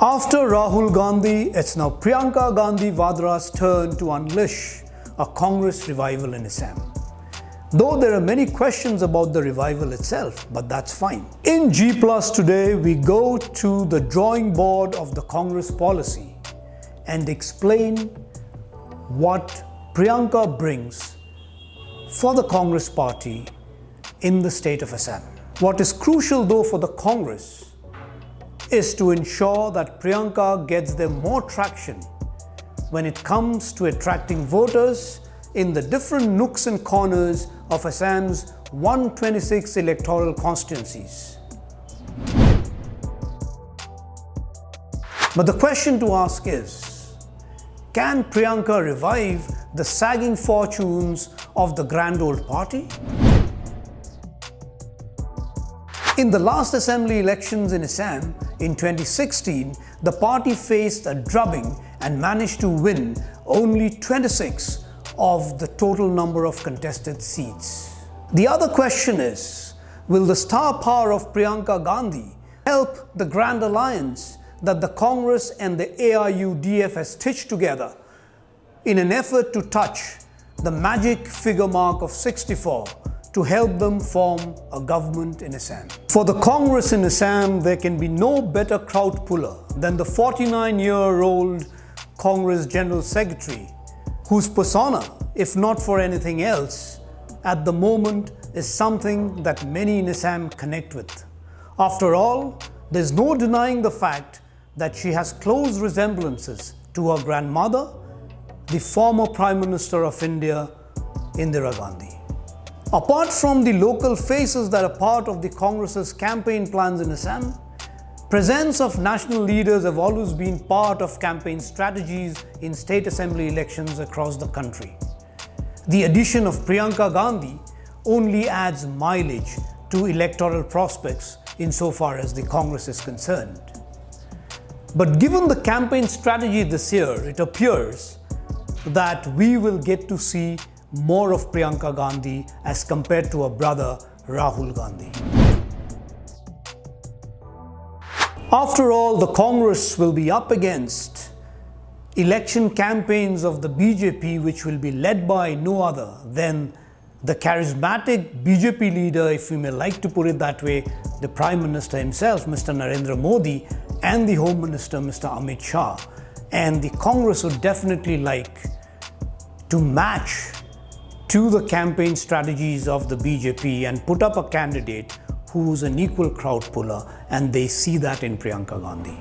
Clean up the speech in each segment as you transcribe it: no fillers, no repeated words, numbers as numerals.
After Rahul Gandhi, it's now Priyanka Gandhi Vadra's turn to unleash a Congress revival in Assam. Though there are many questions about the revival itself, but that's fine. In G Plus today, we go to the drawing board of the Congress policy and explain what Priyanka brings for the Congress party in the state of Assam. What is crucial though for the Congress is to ensure that Priyanka gets them more traction when it comes to attracting voters in the different nooks and corners of Assam's 126 electoral constituencies. But the question to ask is, can Priyanka revive the sagging fortunes of the grand old party? In the last assembly elections in Assam in 2016, the party faced a drubbing and managed to win only 26 of the total number of contested seats. The other question is, will the star power of Priyanka Gandhi help the grand alliance that the Congress and the AIUDF has stitched together in an effort to touch the magic figure mark of 64 to help them form a government in Assam? For the Congress in Assam, there can be no better crowd puller than the 49-year-old Congress General Secretary, whose persona, if not for anything else, at the moment is something that many in Assam connect with. After all, there's no denying the fact that she has close resemblances to her grandmother, the former Prime Minister of India, Indira Gandhi. Apart from the local faces that are part of the Congress's campaign plans in Assam, presence of national leaders have always been part of campaign strategies in state assembly elections across the country. The addition of Priyanka Gandhi only adds mileage to electoral prospects insofar as the Congress is concerned. But given the campaign strategy this year, it appears that we will get to see more of Priyanka Gandhi as compared to her brother Rahul Gandhi. After all, the Congress will be up against election campaigns of the BJP, which will be led by no other than the charismatic BJP leader, if we may like to put it that way, the Prime Minister himself, Mr. Narendra Modi, and the Home Minister, Mr. Amit Shah. And the Congress would definitely like to match to the campaign strategies of the BJP and put up a candidate who's an equal crowd puller, and they see that in Priyanka Gandhi.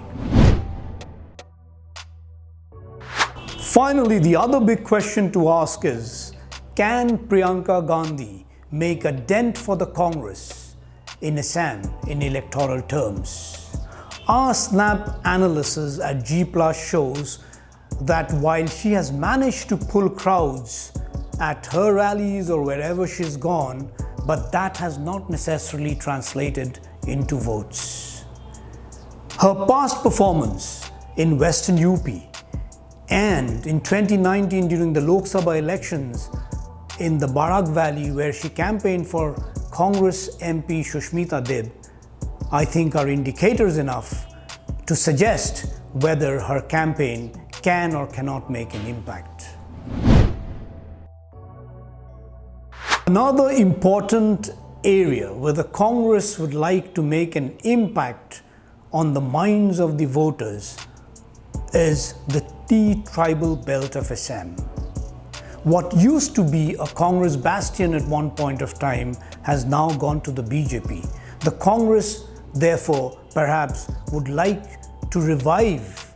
Finally, the other big question to ask is, can Priyanka Gandhi make a dent for the Congress in Assam in electoral terms? Our snap analysis at G Plus shows that while she has managed to pull crowds at her rallies or wherever she's gone, but that has not necessarily translated into votes. Her past performance in Western UP and in 2019 during the Lok Sabha elections in the Barak Valley, where she campaigned for Congress MP Sushmita Deb, I think are indicators enough to suggest whether her campaign can or cannot make an impact. Another important area where the Congress would like to make an impact on the minds of the voters is the tea tribal belt of Assam. What used to be a Congress bastion at one point of time has now gone to the BJP. The Congress, therefore, perhaps would like to revive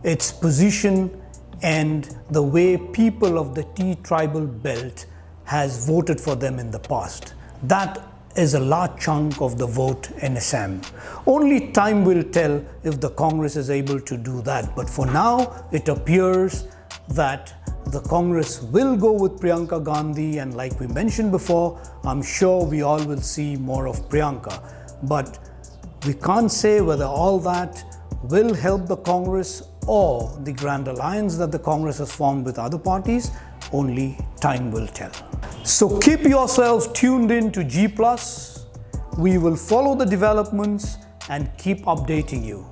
its position and the way people of the tea tribal belt has voted for them in the past. That is a large chunk of the vote in Assam. Only time will tell if the Congress is able to do that. But for now, it appears that the Congress will go with Priyanka Gandhi, and like we mentioned before, I'm sure we all will see more of Priyanka. But we can't say whether all that will help the Congress or the grand alliance that the Congress has formed with other parties. Only time will tell. So keep yourselves tuned in to G+. We will follow the developments and keep updating you.